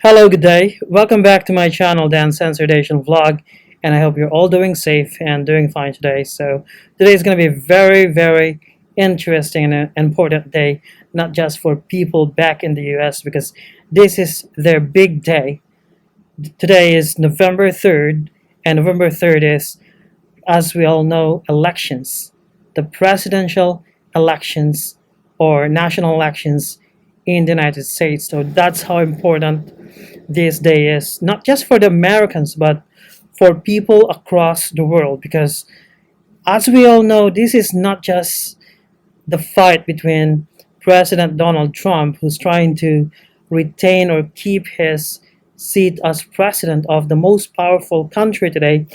Hello, good day. Welcome back to my channel, Dan Censoration Vlog, and I hope you're all doing safe and doing fine today. So today is going to be a very interesting and important day, not just for people back in the US, because this is their big day. Today is November 3rd, and November 3rd is, as we all know, elections. The presidential elections or national elections in the United States. So that's how important this day is, not just for the Americans, but for people across the world. Because as we all know, this is not just the fight between President Donald Trump, who's trying to retain or keep his seat as president of the most powerful country today,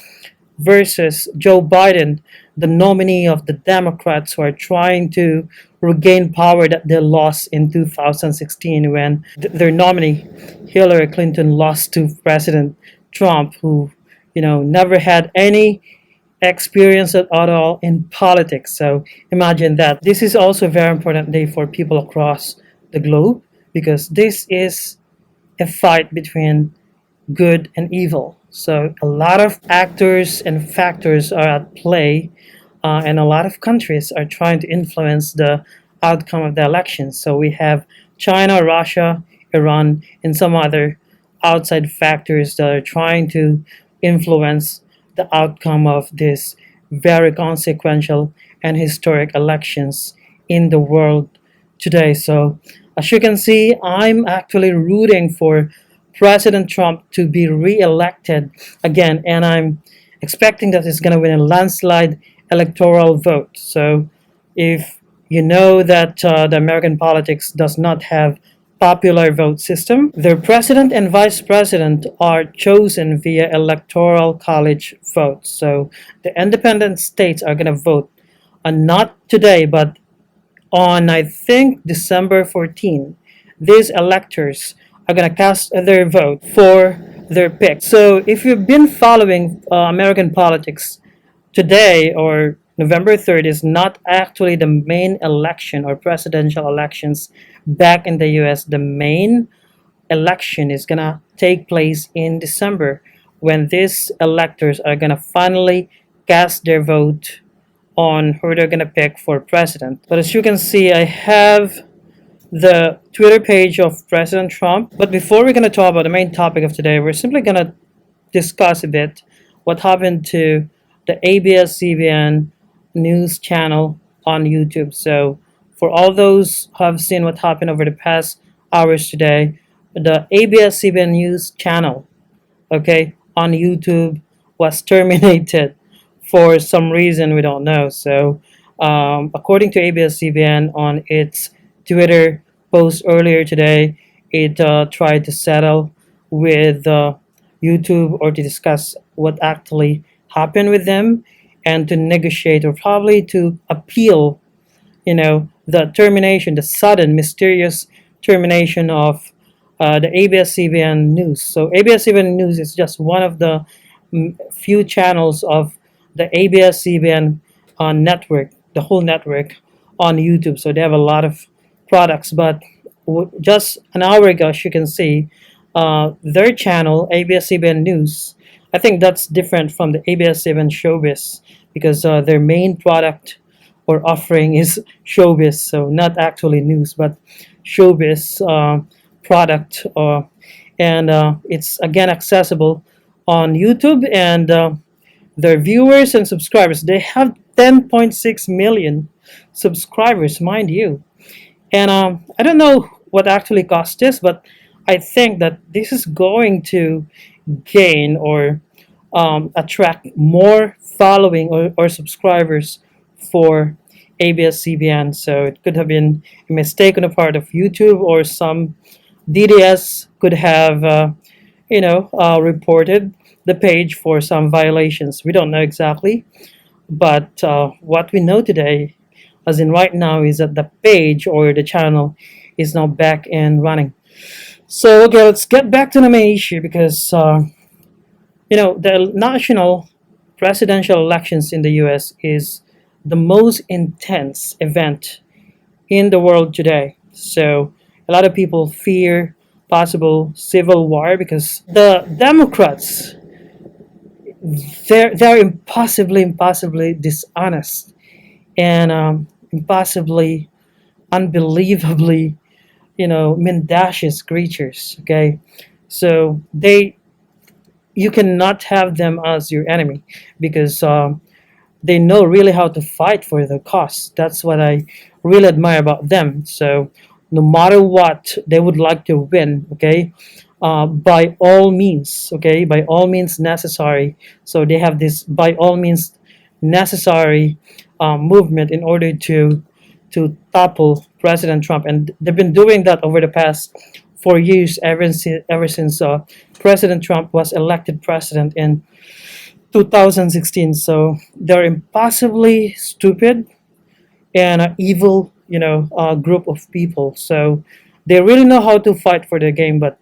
versus Joe Biden, the nominee of the Democrats, who are trying to regain power that they lost in 2016 when their nominee Hillary Clinton lost to President Trump, who never had any experience at all in politics. So imagine that. This is also a very important day for people across the globe, because this is a fight between good and evil. So a lot of actors and factors are at play, and a lot of countries are trying to influence the outcome of the elections. So we have China, Russia, Iran, and some other outside factors that are trying to influence the outcome of this very consequential and historic elections in the world today. So as you can see, I'm actually rooting for President Trump to be re-elected again, and I'm expecting that he's going to win a landslide electoral vote. So if you know that the American politics does not have popular vote system, their president and vice president are chosen via electoral college votes. So the independent states are going to vote, not today, but on, I think, December 14. These electors are going to cast their vote for their pick. So if you've been following American politics, today or November 3rd is not actually the main election or presidential elections back in the US. The main election is going to take place in December, when these electors are going to finally cast their vote on who they're going to pick for president. But as you can see, I have the Twitter page of President Trump. But before we're going to talk about the main topic of today, we're simply going to discuss a bit what happened to the ABS-CBN news channel on YouTube. So for all those who have seen what happened over the past hours today, the ABS-CBN news channel, on YouTube was terminated for some reason we don't know. So according to ABS-CBN, on its Twitter post earlier today, it tried to settle with YouTube, or to discuss what actually happened with them, and to negotiate, or probably to appeal, the termination, the sudden, mysterious termination of the ABS-CBN news. So ABS-CBN news is just one of the few channels of the ABS-CBN network, the whole network on YouTube. So they have a lot of products, but just an hour ago, as you can see, their channel, ABS-CBN News, I think that's different from the ABS-CBN Showbiz, because their main product or offering is showbiz, so not actually news, but showbiz product, and it's again accessible on YouTube, and their viewers and subscribers, they have 10.6 million subscribers, mind you. And I don't know what actually cost this, but I think that this is going to gain or attract more following or subscribers for ABS-CBN. So it could have been a mistake on the part of YouTube, or some DDS could have, reported the page for some violations. We don't know exactly, but what we know today, as in right now, is that the page or the channel is now back and running. So okay, let's get back to the main issue, because the national presidential elections in the US is the most intense event in the world today. So a lot of people fear possible civil war because the Democrats, they're impossibly dishonest and impossibly unbelievably, mendacious creatures. Okay, so you cannot have them as your enemy because they know really how to fight for the cause. That's what I really admire about them. So no matter what, they would like to win. Okay, by all means. Okay, by all means necessary. So they have this by all means necessary movement in order to topple President Trump, and they've been doing that over the past 4 years, ever since President Trump was elected president in 2016. So they're impossibly stupid and an evil, group of people. So they really know how to fight for the game, but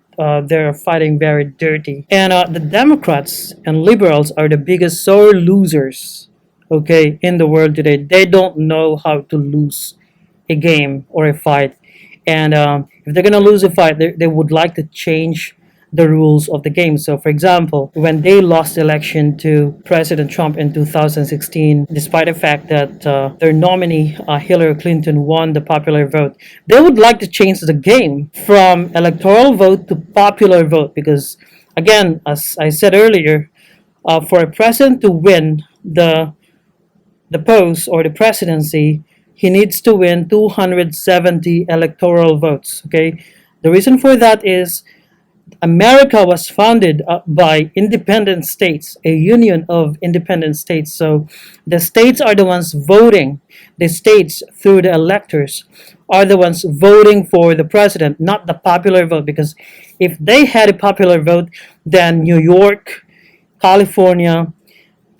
they're fighting very dirty. And the Democrats and liberals are the biggest sore losers, okay, in the world today. They don't know how to lose a game or a fight. And if they're going to lose a fight, they would like to change the rules of the game. So, for example, when they lost the election to President Trump in 2016, despite the fact that their nominee, Hillary Clinton, won the popular vote, they would like to change the game from electoral vote to popular vote because, again, as I said earlier, for a president to win the post or the presidency, he needs to win 270 electoral votes. Okay, the reason for that is America was founded by independent states, a union of independent states. So the states are the ones voting. The states, through the electors, are the ones voting for the president, not the popular vote. Because if they had a popular vote, then New York, California,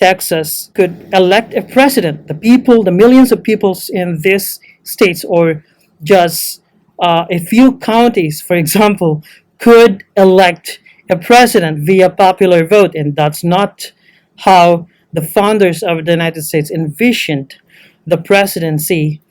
Texas could elect a president. The people, the millions of people in these states, or just a few counties, for example, could elect a president via popular vote. And that's not how the founders of the United States envisioned the presidency,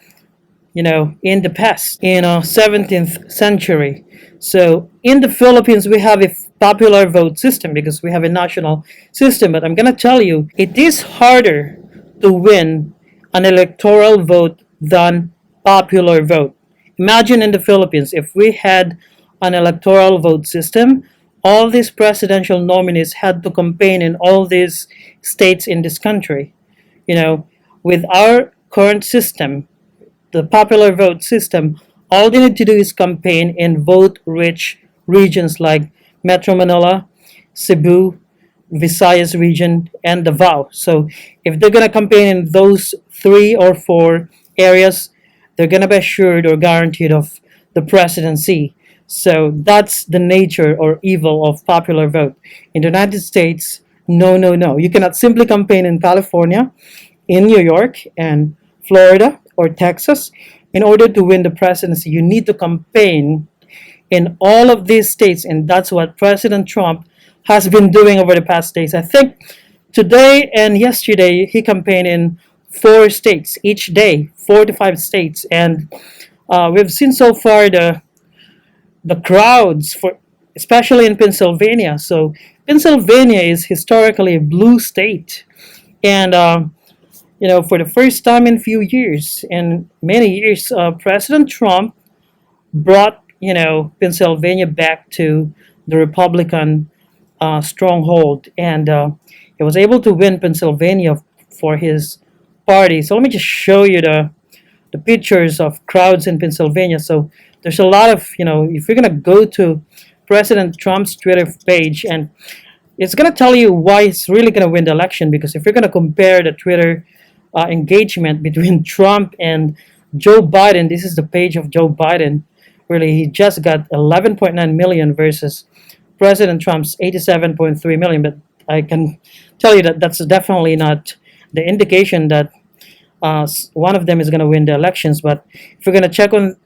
in the past, in 17th century. So in the Philippines, we have a popular vote system because we have a national system. But I'm going to tell you, it is harder to win an electoral vote than popular vote. Imagine in the Philippines, if we had an electoral vote system, all these presidential nominees had to campaign in all these states in this country. With our current system, the popular vote system, all they need to do is campaign in vote-rich regions like Metro Manila, Cebu, Visayas region, and Davao. So if they're gonna campaign in those 3 or 4 areas, they're gonna be assured or guaranteed of the presidency. So that's the nature or evil of popular vote. In the United States, no, no, no. You cannot simply campaign in California, in New York, and Florida or Texas in order to win the presidency. You need to campaign in all of these states, and that's what President Trump has been doing over the past days. I think today and yesterday he campaigned in 4 states each day, 4 to 5 states, and we've seen so far the crowds for, especially in Pennsylvania. So Pennsylvania is historically a blue state, and for the first time in few years, in many years, President Trump brought Pennsylvania back to the Republican stronghold, and he was able to win Pennsylvania for his party. So let me just show you the pictures of crowds in Pennsylvania. So there's a lot of, if you're gonna go to President Trump's Twitter page, and it's gonna tell you why he's really gonna win the election. Because if you're gonna compare the Twitter engagement between Trump and Joe Biden, this is the page of Joe Biden. Really, he just got 11.9 million versus President Trump's 87.3 million. But I can tell you that that's definitely not the indication that one of them is going to win the elections. But if you're going to check on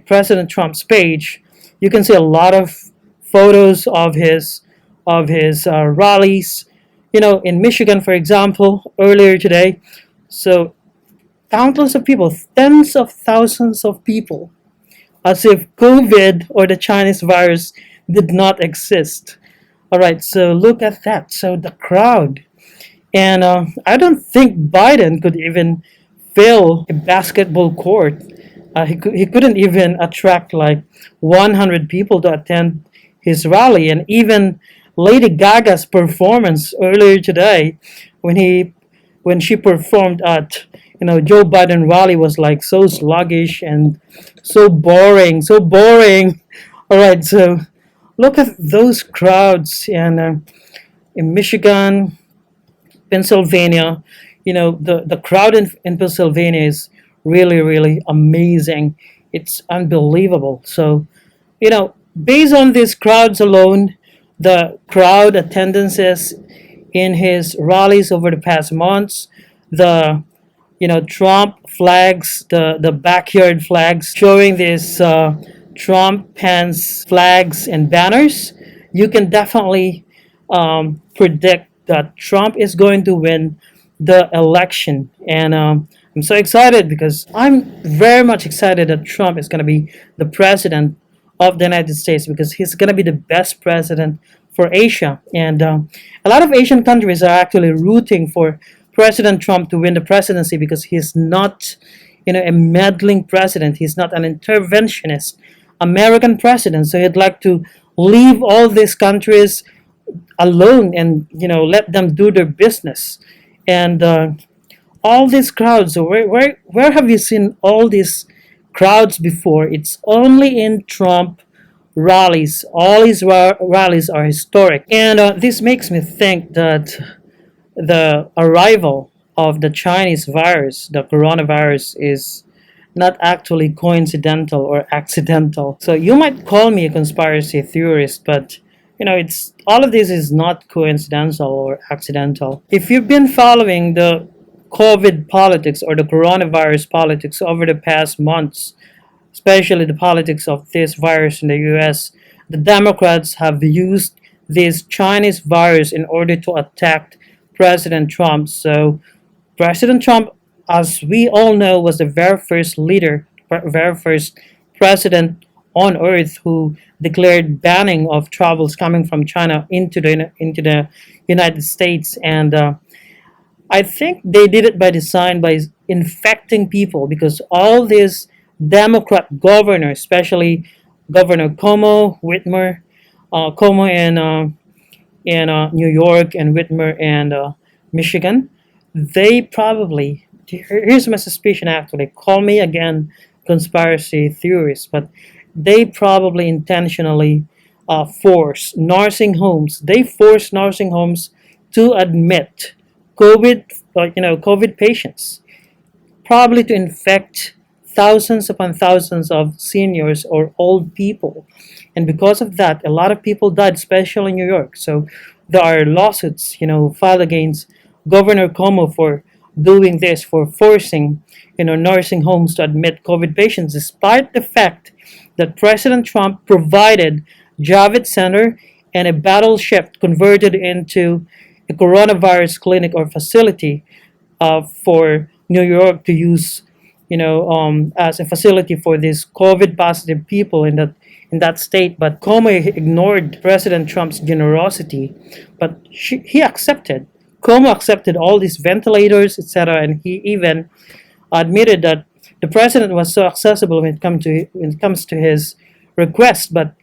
President Trump's page, you can see a lot of photos of his rallies. In Michigan, for example, earlier today. So countless of people, tens of thousands of people, as if COVID or the Chinese virus did not exist. All right, so look at that. So the crowd. And I don't think Biden could even fill a basketball court. He couldn't even attract like 100 people to attend his rally. And even Lady Gaga's performance earlier today, when he when she performed at Joe Biden rally, was like so sluggish and so boring. All right, so look at those crowds, and in Michigan, Pennsylvania, the crowd in Pennsylvania is really, really amazing. It's unbelievable. So, based on these crowds alone, the crowd attendances in his rallies over the past months, the Trump flags, the backyard flags showing this Trump pants flags and banners, you can definitely predict that Trump is going to win the election. And I'm so excited because I'm very much excited that Trump is going to be the president of the United States, because he's going to be the best president for Asia. And a lot of Asian countries are actually rooting for President Trump to win the presidency because he's not, a meddling president. He's not an interventionist American president. So he'd like to leave all these countries alone and let them do their business. And all these crowds. So where have you seen all these crowds before? It's only in Trump rallies. All his rallies are historic, and this makes me think that the arrival of the Chinese virus, the coronavirus, is not actually coincidental or accidental. So you might call me a conspiracy theorist, but it's all of this is not coincidental or accidental. If you've been following the COVID politics or the coronavirus politics over the past months, especially the politics of this virus in the US, the Democrats have used this Chinese virus in order to attack President Trump. So President Trump, as we all know, was the very first leader, very first president on earth who declared banning of travels coming from China into the United States. And I think they did it by design, by infecting people, because all these Democrat governors, especially Governor Cuomo in New York, and Whitmer in Michigan, they probably, here's my suspicion actually, call me again conspiracy theorist, but they probably intentionally force nursing homes. They force nursing homes to admit COVID patients, probably to infect thousands upon thousands of seniors or old people. And because of that, a lot of people died, especially in New York. So there are lawsuits, filed against Governor Cuomo for doing this, for forcing, nursing homes to admit COVID patients, despite the fact that President Trump provided Javits Center and a battleship converted into a coronavirus clinic or facility for New York to use, as a facility for these COVID positive people in that state. But Cuomo ignored President Trump's generosity, but he accepted. Cuomo accepted all these ventilators, etc., and he even admitted that the president was so accessible when it comes to his request. But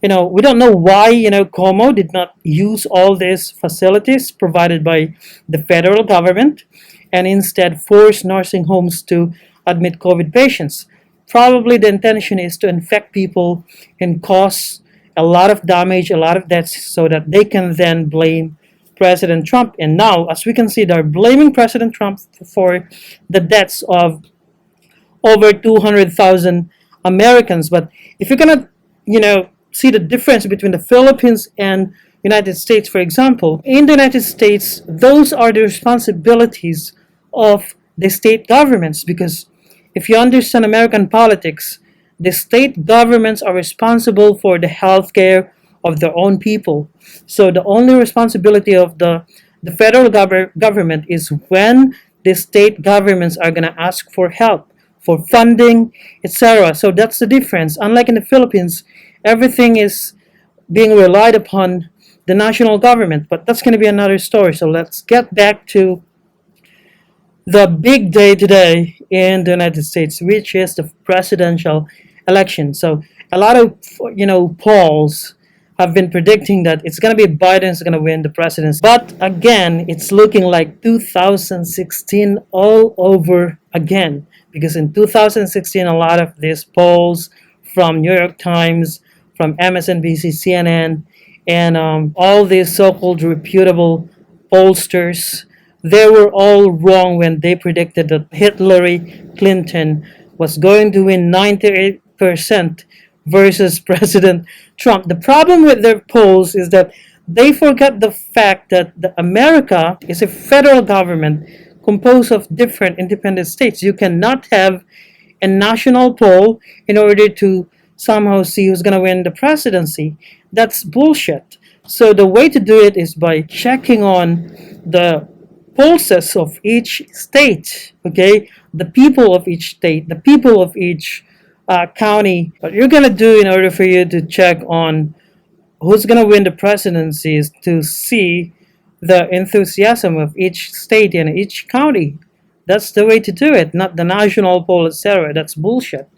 we don't know why Cuomo did not use all these facilities provided by the federal government, and instead forced nursing homes to admit COVID patients. Probably the intention is to infect people and cause a lot of damage, a lot of deaths, so that they can then blame President Trump. And now, as we can see, they're blaming President Trump for the deaths of over 200,000 Americans. But if you're gonna, see the difference between the Philippines and United States, for example, in the United States, those are the responsibilities of the state governments, because if you understand American politics, the state governments are responsible for the health care of their own people. So the only responsibility of the federal government is when the state governments are going to ask for help, for funding, etc. So that's the difference. Unlike in the Philippines, everything is being relied upon the national government. But that's going to be another story. So let's get back to the big day today in the United States, which is the presidential election. So a lot of polls have been predicting that it's going to be Biden's going to win the presidency. But again, it's looking like 2016 all over again, because in 2016 a lot of these polls from New York Times, from MSNBC, CNN, and all these so-called reputable pollsters, they were all wrong when they predicted that Hillary Clinton was going to win 98% versus President Trump. The problem with their polls is that they forget the fact that America is a federal government composed of different independent states. You cannot have a national poll in order to somehow see who's going to win the presidency. That's bullshit. So the way to do it is by checking on the pulses of each state, okay? The people of each state, the people of each county. What you're going to do in order for you to check on who's going to win the presidency is to see the enthusiasm of each state and each county. That's the way to do it, not the national poll, etc. That's bullshit.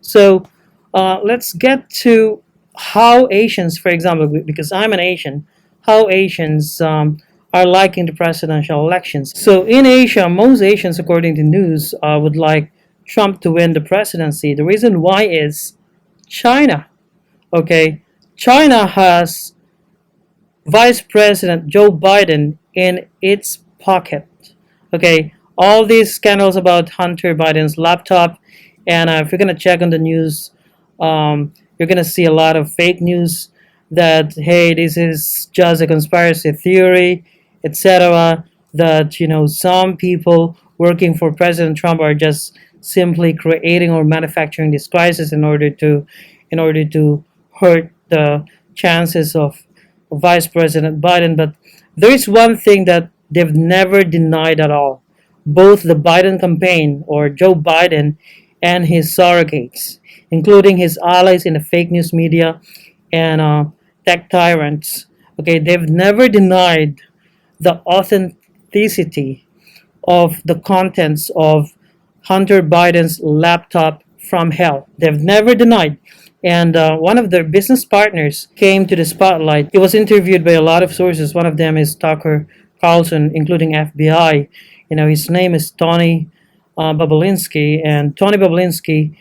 So let's get to how Asians, for example, because I'm an Asian, how Asians are liking the presidential elections. So in Asia, most Asians, according to news, would like Trump to win the presidency. The reason why is China. Okay, China has Vice President Joe Biden in its pocket. Okay, all these scandals about Hunter Biden's laptop, and if you're gonna check on the news, you're gonna see a lot of fake news that hey, this is just a conspiracy theory, etc. That some people working for President Trump are just simply creating or manufacturing this crisis in order to hurt the chances of Vice President Biden. But there is one thing that they've never denied at all. Both the Biden campaign, or Joe Biden, and his surrogates, including his allies in the fake news media and tech tyrants, okay, they've never denied the authenticity of the contents of Hunter Biden's laptop from hell. They've never denied. And one of their business partners came to the spotlight. He was interviewed by a lot of sources. One of them is Tucker Carlson, including FBI. His name is Tony Babolinsky, and Tony Babolinsky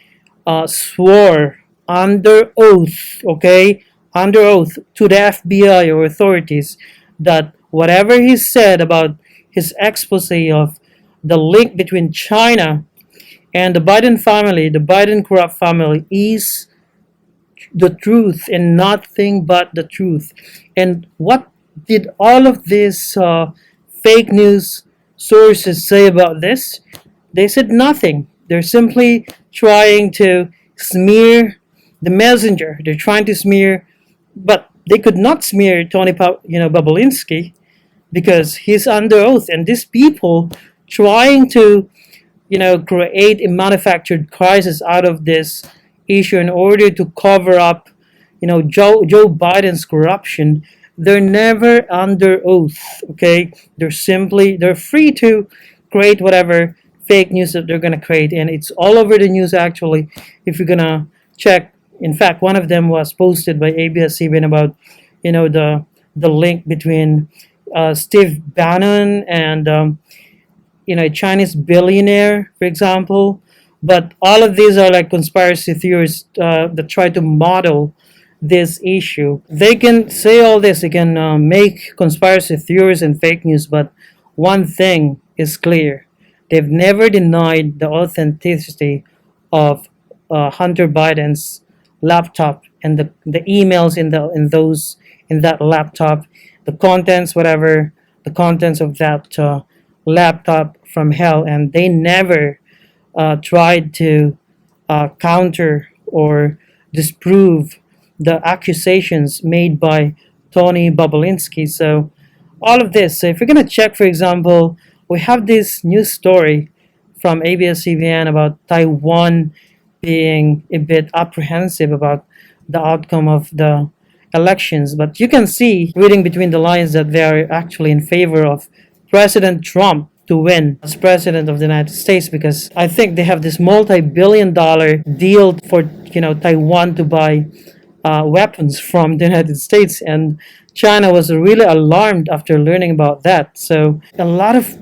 swore under oath, okay, under oath to the FBI or authorities that whatever he said about his expose of the link between China and the Biden family, the Biden corrupt family, is the truth and nothing but the truth. And what did all of these fake news sources say about this? They said nothing. They're simply trying to smear the messenger. They're trying to smear, but they could not smear Tony, Babolinsky, because he's under oath. And these people trying to, create a manufactured crisis out of this issue in order to cover up, Joe Biden's corruption. They're never under oath. Okay, they're free to create whatever fake news that they're gonna create, and it's all over the news actually. If you're gonna check, in fact, one of them was posted by ABS-CBN about, the link between Steve Bannon and a Chinese billionaire, for example. But all of these are like conspiracy theories that try to model this issue. They can say all this, they can make conspiracy theories and fake news, but one thing is clear. They've never denied the authenticity of Hunter Biden's laptop and the emails in that laptop, the contents, whatever the contents of that laptop from hell, and they never tried to counter or disprove the accusations made by Tony Babolinsky. So all of this. So if you're gonna check, for example, we have this news story from ABS-CBN about Taiwan being a bit apprehensive about the outcome of the elections. But you can see, reading between the lines, that they are actually in favor of President Trump to win as president of the United States, because I think they have this multi-billion-dollar deal for Taiwan to buy weapons from the United States, and China was really alarmed after learning about that. So a lot of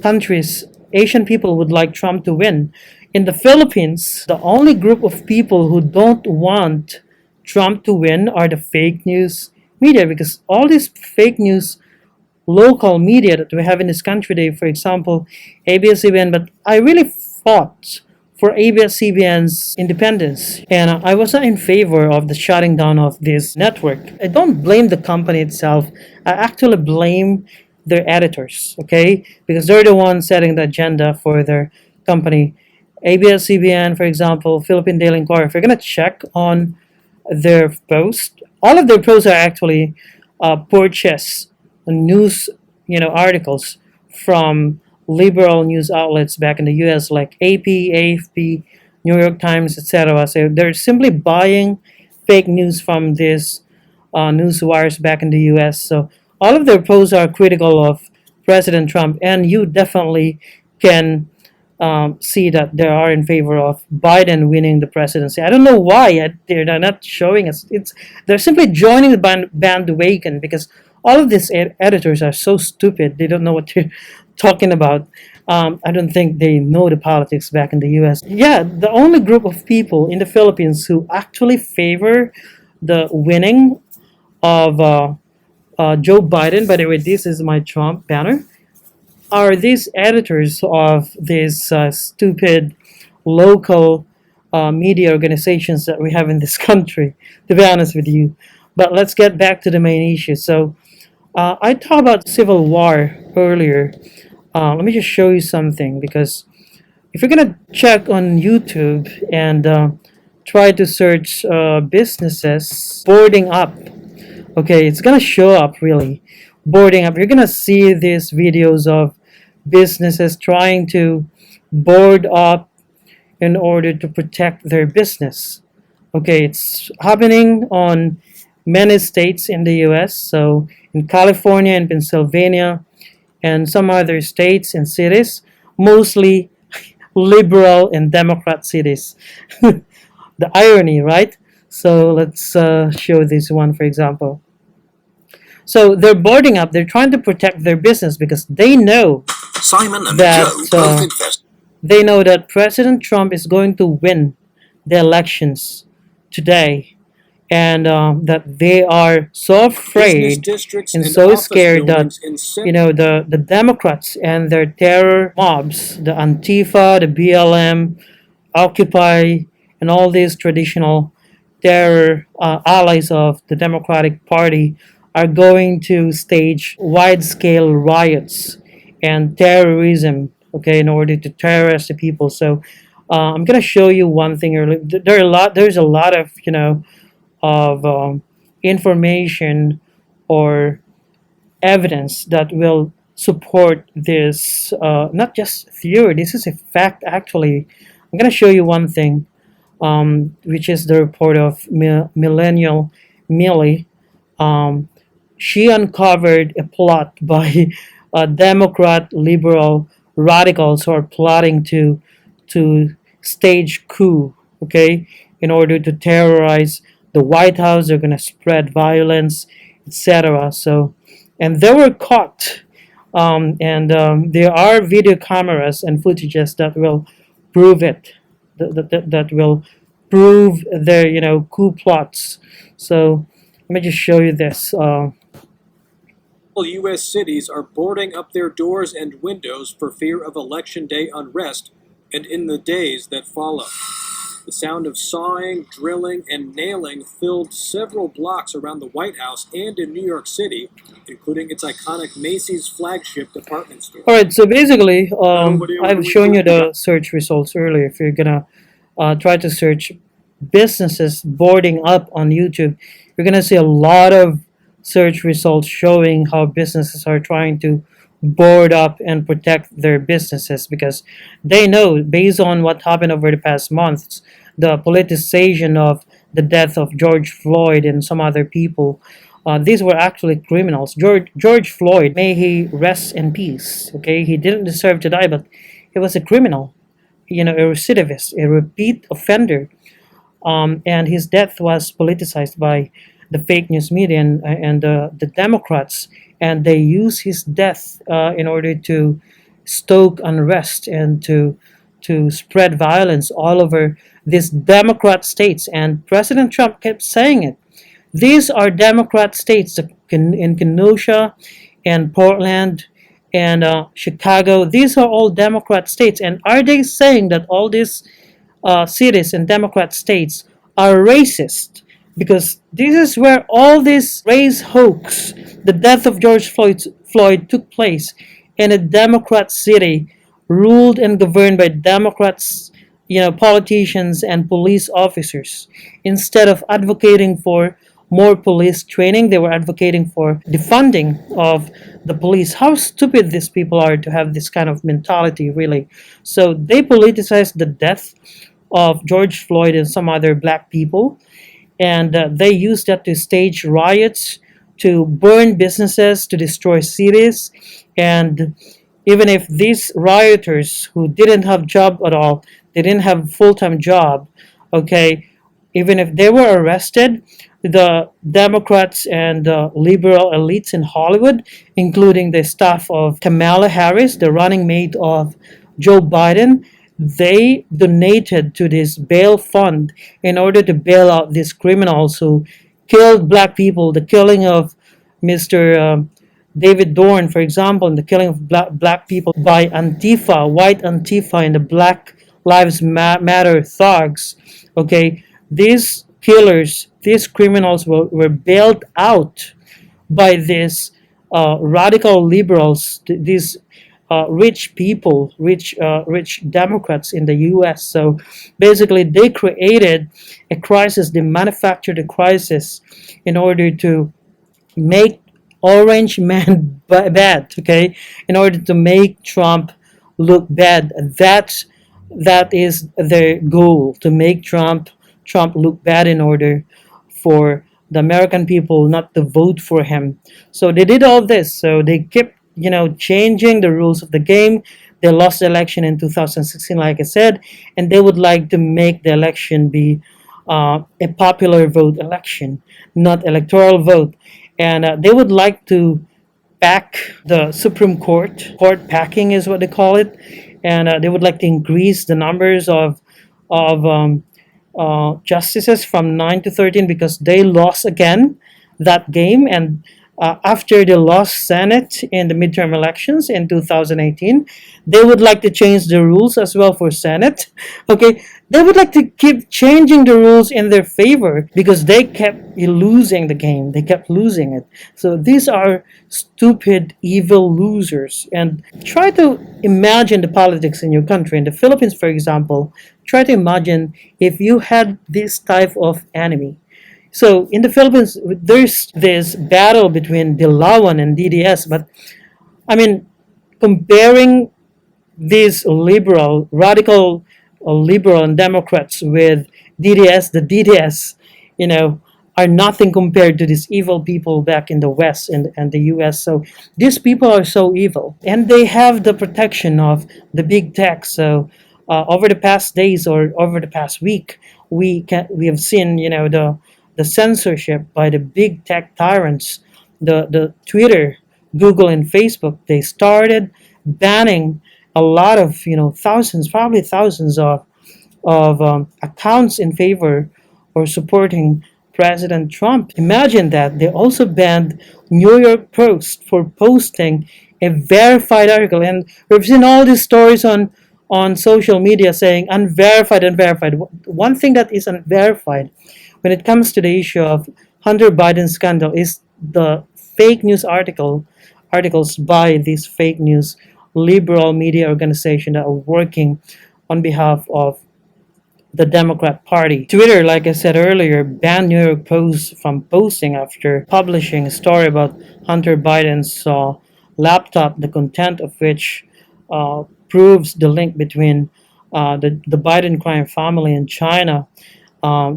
countries, Asian people, would like Trump to win. In the Philippines, the only group of people who don't want Trump to win are the fake news media, because all these fake news local media that we have in this country, they, for example, ABS-CBN, but I really fought for ABS-CBN's independence, and I was not in favor of the shutting down of this network. I don't blame the company itself. I actually blame their editors, okay? Because they're the ones setting the agenda for their company. ABS-CBN, for example, Philippine Daily Inquirer, if you're going to check on their posts, all of their posts are actually purchased news articles from liberal news outlets back in the US, like AP, AFP, New York Times, etc. So they're simply buying fake news from these news wires back in the US. So all of their posts are critical of President Trump, and you definitely can see that they are in favor of Biden winning the presidency. I don't know why they're not showing us. They're simply joining the bandwagon, because all of these editors are so stupid. They don't know what they're talking about. I don't think they know the politics back in the US. Yeah, the only group of people in the Philippines who actually favor the winning of Joe Biden, by the way, this is my Trump banner, are these editors of these stupid local media organizations that we have in this country, to be honest with you. But let's get back to the main issue. So I talked about civil war earlier. Let me just show you something, because if you're gonna check on YouTube and try to search businesses boarding up, okay, it's gonna show up really boarding up. You're gonna see these videos of businesses trying to board up in order to protect their business. Okay, it's happening on many states in the US. So in California and Pennsylvania and some other states and cities, mostly liberal and Democrat cities. The irony, right? So let's show this one, for example. So they're boarding up, they're trying to protect their business, because they know Simon and that Joe both invest. they know that President Trump is going to win the elections today, and that they are so afraid and so scared that the Democrats and their terror mobs, the Antifa, the BLM, Occupy, and all these traditional terror allies of the Democratic Party, are going to stage wide-scale riots and terrorism, okay, in order to terrorize the people. So I'm gonna show you one thing earlier. There's a lot of information or evidence that will support this. Not just theory. This is a fact. Actually, I'm gonna show you one thing, which is the report of Millennial Millie. She uncovered a plot by Democrat liberal radicals who are plotting to stage coup, okay, in order to terrorize the White House. They're gonna spread violence, etc. So, and they were caught, and there are video cameras and footages that will prove it. That will prove their coup plots. So let me just show you this. U.S. cities are boarding up their doors and windows for fear of Election Day unrest and in the days that follow. The sound of sawing, drilling, and nailing filled several blocks around the White House and in New York City, including its iconic Macy's flagship department store. All right, so basically, I've shown you the search results earlier. If you're gonna try to search businesses boarding up on YouTube, you're gonna see a lot of search results showing how businesses are trying to board up and protect their businesses, because they know, based on what happened over the past months, the politicization of the death of George Floyd and some other people. These were actually criminals. George Floyd, may he rest in peace. Okay, he didn't deserve to die, but he was a criminal, a recidivist, a repeat offender, and his death was politicized by the fake news media and the Democrats, and they use his death in order to stoke unrest and to spread violence all over these Democrat states. And President Trump kept saying it. These are Democrat states in Kenosha and Portland and Chicago. These are all Democrat states. And are they saying that all these cities and Democrat states are racist? Because this is where all this race hoax, the death of Floyd took place in a Democrat city, ruled and governed by Democrats, politicians and police officers. Instead of advocating for more police training, they were advocating for defunding of the police. How stupid these people are to have this kind of mentality, really. So they politicized the death of George Floyd and some other black people, and they used that to stage riots, to burn businesses, to destroy cities. And even if these rioters who didn't have job at all, they didn't have full-time job, okay, even if they were arrested, the Democrats and liberal elites in Hollywood, including the staff of Kamala Harris, the running mate of Joe Biden, they donated to this bail fund in order to bail out these criminals who killed black people. The killing of Mr. David Dorn, for example, and the killing of black people by Antifa, white Antifa, and the Black Lives Matter thugs. Okay, these killers, these criminals were bailed out by these radical liberals, these rich people, rich Democrats in the U.S. So basically, they created a crisis. They manufactured a crisis in order to make Orange Man bad. Okay, in order to make Trump look bad. That is their goal, to make Trump look bad in order for the American people not to vote for him. So they did all this. So they kept, changing the rules of the game. They lost the election in 2016, like I said, and they would like to make the election be a popular vote election, not electoral vote. And they would like to pack the Supreme Court. Court packing is what they call it, and they would like to increase the numbers of justices from 9 to 13 because they lost again that game. And after they lost Senate in the midterm elections in 2018, they would like to change the rules as well for Senate. Okay, they would like to keep changing the rules in their favor because they kept losing the game. They kept losing it. So these are stupid, evil losers. And try to imagine the politics in your country. In the Philippines, for example, try to imagine if you had this type of enemy. So in the Philippines, there's this battle between Dilawan and DDS. But I mean, comparing these radical liberal and Democrats with DDS, the DDS, are nothing compared to these evil people back in the West and the US. So these people are so evil. And they have the protection of the big tech. So over the past days or over the past week, we have seen, the censorship by the big tech tyrants, the Twitter, Google, and Facebook. They started banning a lot of, thousands, probably thousands of accounts in favor or supporting President Trump. Imagine that. They also banned New York Post for posting a verified article. And we've seen all these stories on social media saying unverified, unverified. One thing that is unverified when it comes to the issue of Hunter Biden scandal is the fake news articles by these fake news liberal media organization that are working on behalf of the Democrat Party. Twitter, like I said earlier, banned New York Post from posting after publishing a story about Hunter Biden's laptop, the content of which proves the link between the Biden crime family and China.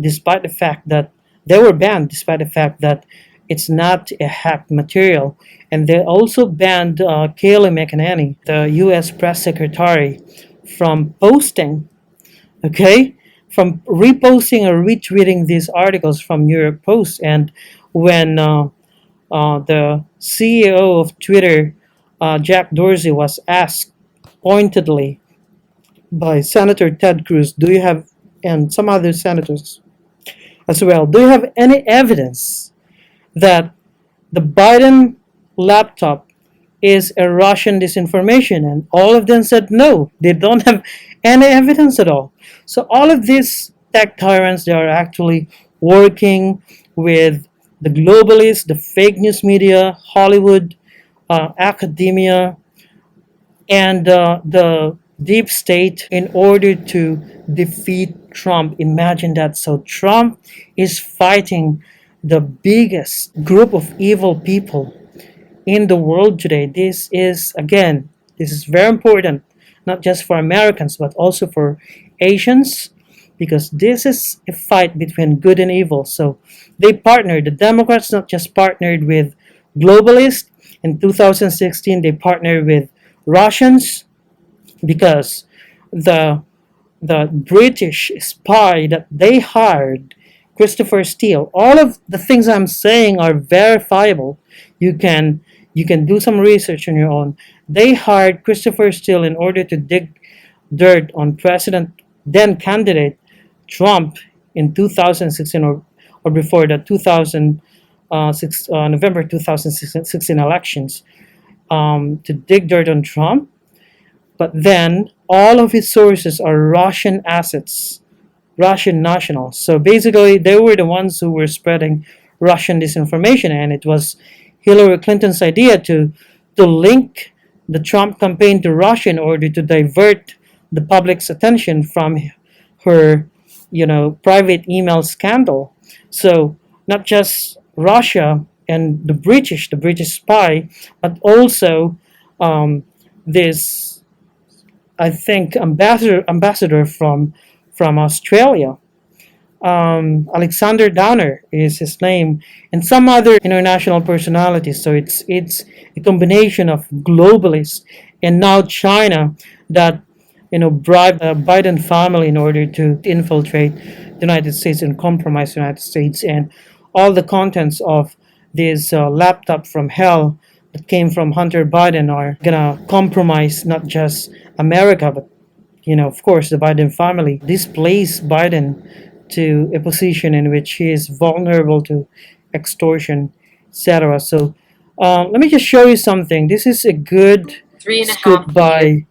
despite the fact that they were banned, despite the fact that it's not a hacked material. And they also banned Kayleigh McEnany, the U.S. press secretary, from posting, okay, from reposting or retweeting these articles from New York Post. And when the CEO of Twitter, Jack Dorsey, was asked pointedly by Senator Ted Cruz, do you have, and some other senators as well, do you have any evidence that the Biden laptop is a Russian disinformation? And all of them said no, they don't have any evidence at all. So all of these tech tyrants, they are actually working with the globalists, the fake news media, Hollywood, academia, and the deep state in order to defeat Trump. Imagine that. So Trump is fighting the biggest group of evil people in the world today. This is, again, this is very important, not just for Americans, but also for Asians, because this is a fight between good and evil. So they partnered. The Democrats not just partnered with globalists. In 2016, they partnered with Russians because the the British spy that they hired, Christopher Steele. All of the things I'm saying are verifiable. You can you can do some research on your own. They hired Christopher Steele in order to dig dirt on President then candidate Trump in 2016, or before the 2006 November 2016 elections, to dig dirt on Trump. But then all of his sources are Russian assets, Russian nationals. So basically, they were the ones who were spreading Russian disinformation, and it was Hillary Clinton's idea to link the Trump campaign to Russia in order to divert the public's attention from her, private email scandal. So not just Russia and the British spy, but also this, I think, ambassador from Australia. Alexander Downer is his name, and some other international personalities. So it's a combination of globalists and now China that bribed the Biden family in order to infiltrate the United States and compromise the United States. And all the contents of this laptop from hell that came from Hunter Biden are gonna compromise not just America, but of course, the Biden family. This placed Biden to a position in which he is vulnerable to extortion, etc. So, let me just show you something. This is a good Three and a scoop half by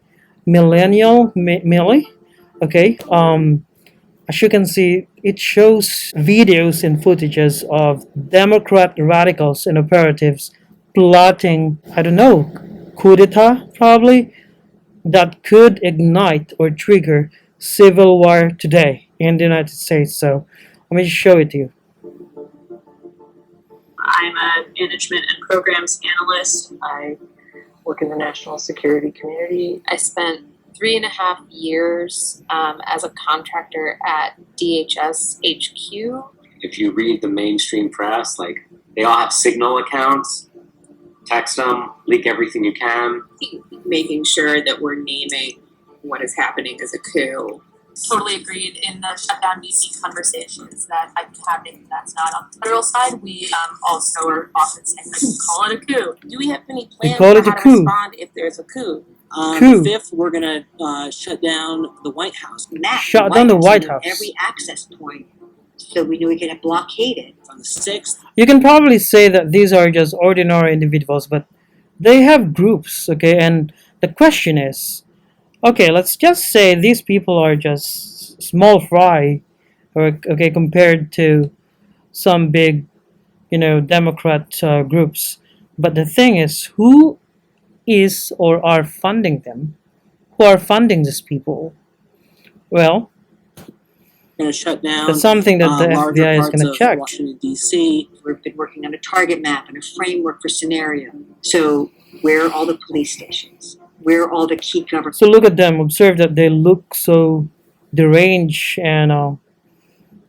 Millie. Okay. As you can see, it shows videos and footages of Democrat radicals and operatives plotting, I don't know, coup d'etat probably, that could ignite or trigger civil war today in the United States. So let me just show it to you. I'm a management and programs analyst. I work in the national security community. I spent 3.5 years as a contractor at DHS HQ. If you read the mainstream press, like they all have Signal accounts, text them, leak everything you can. Making sure that we're naming what is happening as a coup. Totally agreed. In the shutdown DC conversations that I've been having, that's not on the federal side. We also are often saying, like, call it a coup. Do we have any They plans call for it a how to coup. respond if there's a coup? On Coup. the 5th, we're going to shut down the White House. Shut down the White House. Every access point, so we knew we could have blockaded. On the 6th, You can probably say that these are just ordinary individuals, but they have groups, okay? And the question is, okay, let's just say these people are just small fry, or okay, compared to some big, Democrat groups. But the thing is, who is or are funding them? Who are funding these people? Well, we're going to shut down that's something that the larger FBI is parts going to of check. Washington, D.C. We've been working on a target map and a framework for scenario. So where are all the police stations? Where are all the key government? So look at them. Observe that they look so deranged and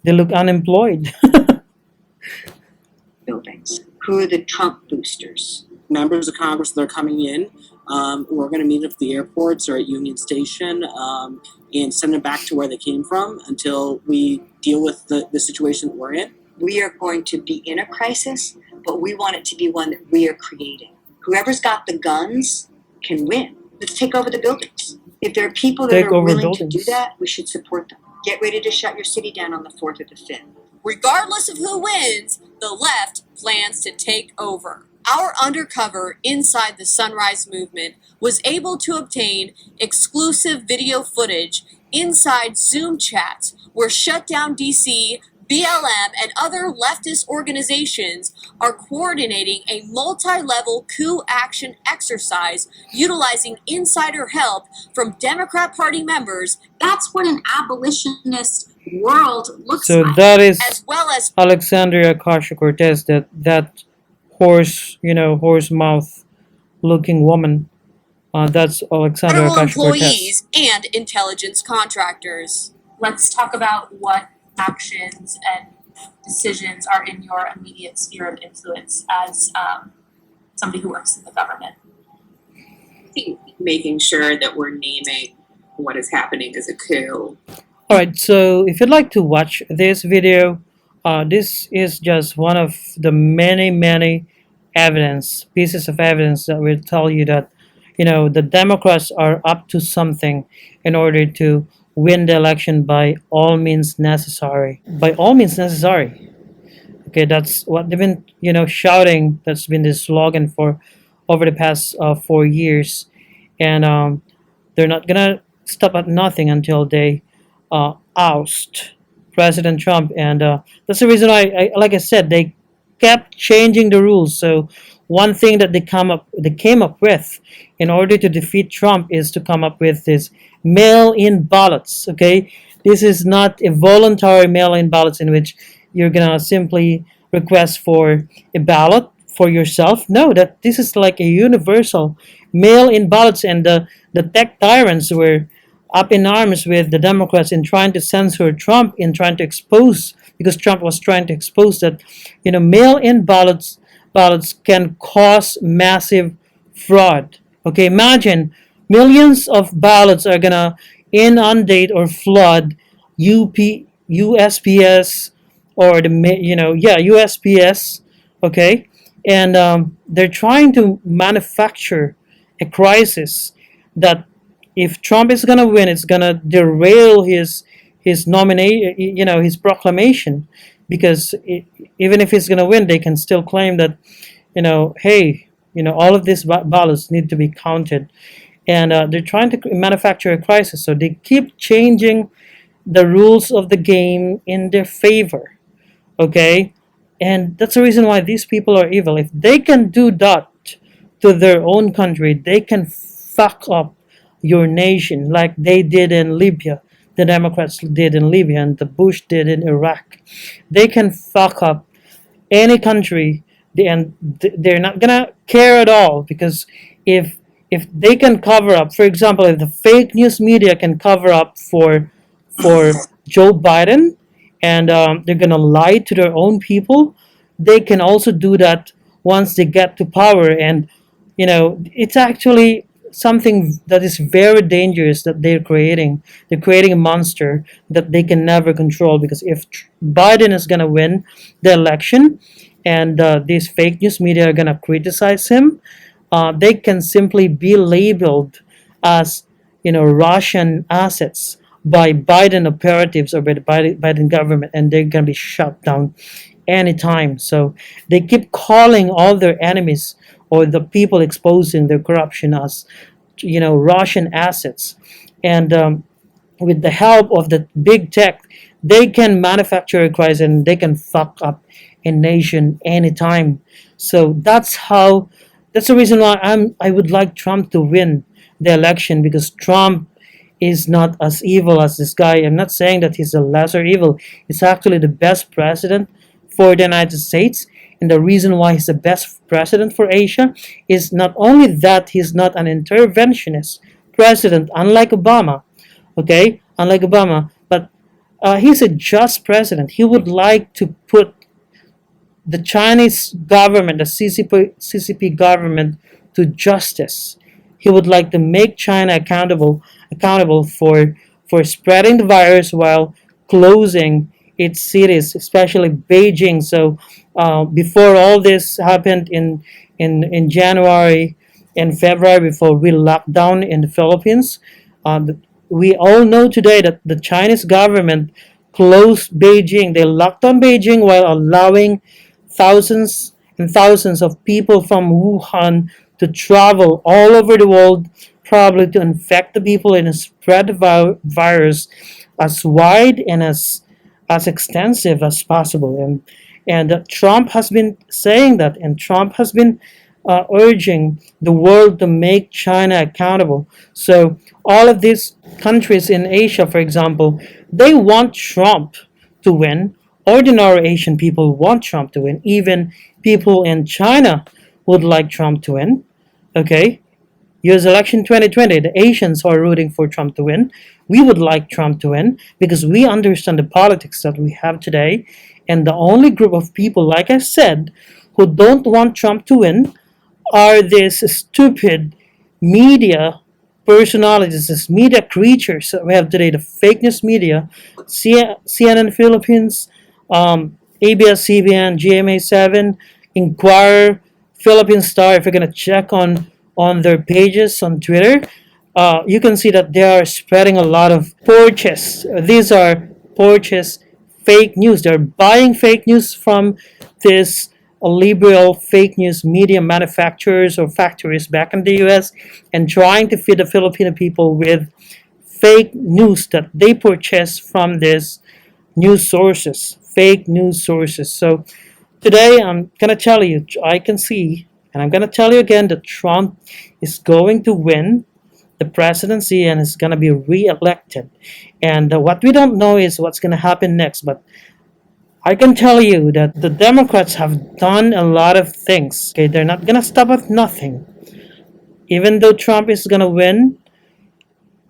They look unemployed. buildings? Who are the Trump boosters? Members of Congress that are coming in, we're going to meet at the airports or at Union Station and send them back to where they came from until we deal with the situation that we're in. We are going to be in a crisis, but we want it to be one that we are creating. Whoever's got the guns can win. Let's take over the buildings. If there are people that Take are over willing to do buildings. that, we should support them. Get ready to shut your city down on the 4th or the 5th. Regardless of who wins, the left plans to take over. Our undercover inside the Sunrise Movement was able to obtain exclusive video footage inside Zoom chats where Shutdown DC, BLM, and other leftist organizations are coordinating a multi-level coup action exercise utilizing insider help from Democrat Party members. That's what an abolitionist world looks So like. that is As well as Alexandria Ocasio-Cortez, that horse, horse mouth looking woman. That's Alexandria federal Ocasio-Cortez. employees and intelligence contractors. Let's talk about what actions and decisions are in your immediate sphere of influence as somebody who works in the government. I think making sure that we're naming what is happening as a coup. Alright, so if you'd like to watch this video, this is just one of the many pieces of evidence that will tell you that, the Democrats are up to something in order to win the election by all means necessary. By all means necessary. Okay, that's what they've been, shouting. That's been the slogan for over the past 4 years. And they're not gonna stop at nothing until they oust President Trump, and that's the reason why, like I said, they kept changing the rules. So one thing that they came up with in order to defeat Trump is to come up with this mail-in ballots. Okay, this is not a voluntary mail-in ballots in which you're gonna simply request for a ballot for yourself. No, that this is like a universal mail-in ballots, and the tech tyrants were up in arms with the Democrats in trying to censor Trump, in trying to expose, because Trump was trying to expose that, mail-in ballots can cause massive fraud. Okay, imagine millions of ballots are gonna inundate or flood USPS or USPS. Okay, and they're trying to manufacture a crisis that if Trump is gonna win, it's gonna derail his his proclamation, because even if he's gonna win, they can still claim that, hey, all of these ballots need to be counted, and they're trying to manufacture a crisis. So they keep changing the rules of the game in their favor. Okay, and that's the reason why these people are evil. If they can do that to their own country, they can fuck up your nation like they did in Libya. The Democrats did in Libya, and the Bush did in Iraq. They can fuck up any country, and they're not gonna care at all, because if they can cover up, for example, if the fake news media can cover up for Joe Biden, and they're gonna lie to their own people, they can also do that once they get to power. And it's actually something that is very dangerous that they're creating. They're creating a monster that they can never control, because if Biden is gonna win the election, and these fake news media are gonna criticize him, they can simply be labeled as Russian assets by Biden operatives or by the Biden government, and they're gonna be shut down anytime. So they keep calling all their enemies or the people exposing their corruption as, Russian assets, and with the help of the big tech, they can manufacture a crisis and they can fuck up a nation anytime. So that's the reason why I would like Trump to win the election, because Trump is not as evil as this guy. I'm not saying that he's a lesser evil. He's actually the best president for the United States. And the reason why he's the best president for Asia is not only that he's not an interventionist president, unlike Obama, okay? Unlike Obama, but he's a just president. He would like to put the Chinese government, the CCP government, to justice. He would like to make China accountable for spreading the virus while closing its cities, especially Beijing. So before all this happened in January and February, before we locked down in the Philippines, we all know today that the Chinese government closed Beijing. They locked down Beijing while allowing thousands and thousands of people from Wuhan to travel all over the world, probably to infect the people and spread the virus as wide and as extensive as possible. And Trump has been saying that, and Trump has been urging the world to make China accountable. So all of these countries in Asia, for example, they want Trump to win. Ordinary Asian people want Trump to win. Even people in China would like Trump to win. Okay? US election 2020, the Asians are rooting for Trump to win. We would like Trump to win because we understand the politics that we have today. And the only group of people, like I said, who don't want Trump to win are these stupid media personalities, these media creatures that we have today, the fake news media, CNN Philippines, ABS-CBN, GMA7, Inquirer, Philippine Star. If you're gonna check on their pages on Twitter, you can see that they are spreading a lot of purchase. These are purchase fake news. They're buying fake news from this liberal fake news media manufacturers or factories back in the US and trying to feed the Filipino people with fake news that they purchase from these news sources, fake news sources. So today I'm gonna tell you, I can see, and I'm gonna tell you again that Trump is going to win the presidency and is gonna be re-elected. And what we don't know is what's gonna happen next, but I can tell you that the Democrats have done a lot of things. Okay, they're not gonna stop at nothing. Even though Trump is gonna win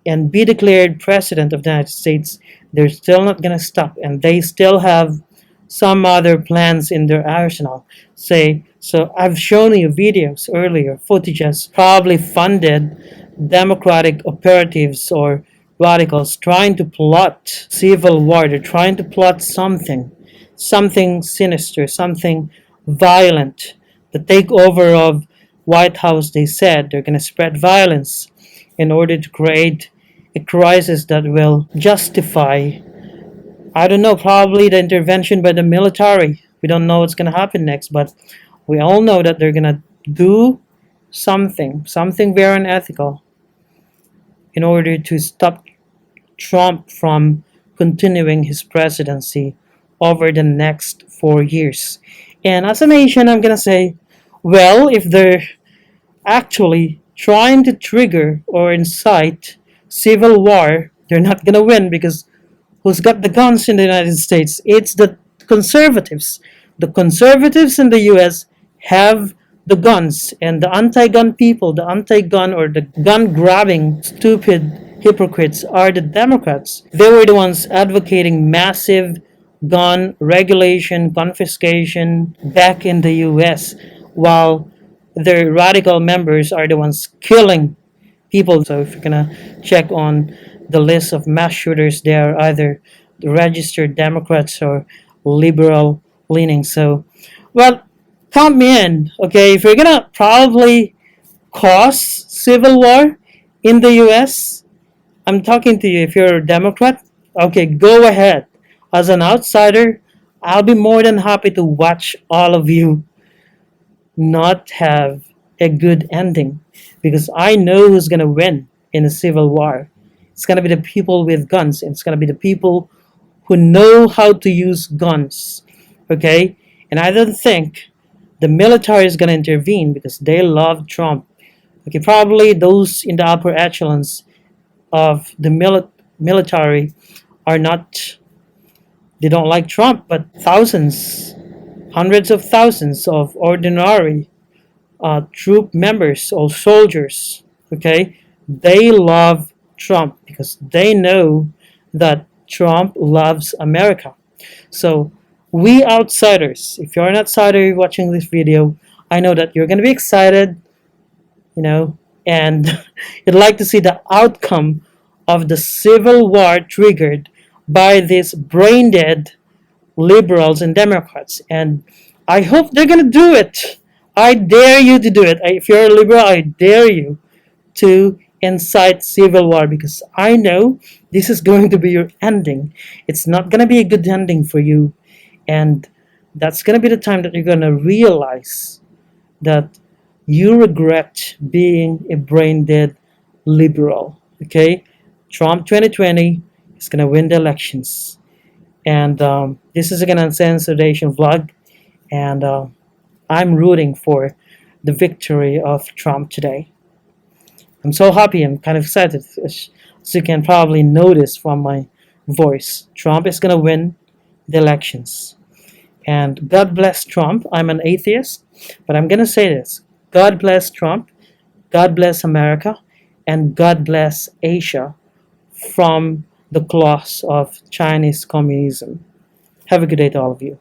and be declared president of the United States, they're still not gonna stop, and they still have some other plans in their arsenal. So I've shown you videos earlier, footages probably funded Democratic operatives or radicals trying to plot civil war. They're trying to plot something sinister, something violent. The takeover of White House, they said they're going to spread violence in order to create a crisis that will justify, I don't know, probably the intervention by the military. We don't know what's going to happen next, but we all know that they're going to do something very unethical in order to stop Trump from continuing his presidency over the next 4 years. And as a nation, I'm going to say, well, if they're actually trying to trigger or incite civil war, they're not going to win because who's got the guns in the United States? It's the conservatives. The conservatives in the US have the guns, and the anti-gun people, the anti-gun or the gun-grabbing stupid hypocrites are the Democrats. They were the ones advocating massive gun regulation, confiscation back in the US, while their radical members are the ones killing people. So if you're gonna check on the list of mass shooters, they are either the registered Democrats or liberal leaning. So, well, count me in. Okay, if you're gonna probably cause civil war in the US, I'm talking to you. If you're a Democrat, okay, go ahead. As an outsider, I'll be more than happy to watch all of you not have a good ending because I know who's going to win in a civil war. It's going to be the people with guns. It's going to be the people who know how to use guns. Okay? And I don't think the military is going to intervene because they love Trump. Okay, probably those in the upper echelons of the military are not, they don't like Trump, but thousands, hundreds of thousands of ordinary troop members or soldiers, okay, they love Trump because they know that Trump loves America. So we outsiders, if you're an outsider watching this video, I know that you're going to be excited, and you'd like to see the outcome of the civil war triggered by these brain dead liberals and Democrats. And I hope they're going to do it. I dare you to do it. If you're a liberal, I dare you to incite civil war, because I know this is going to be your ending. It's not going to be a good ending for you. And that's going to be the time that you're going to realize that you regret being a brain dead liberal. Okay? Trump 2020 is going to win the elections. And this is an uncensored Asian vlog. And I'm rooting for the victory of Trump today. I'm so happy. I'm kind of excited, as you can probably notice from my voice. Trump is going to win the elections. And God bless Trump. I'm an atheist, but I'm going to say this. God bless Trump, God bless America, and God bless Asia from the claws of Chinese communism. Have a good day to all of you.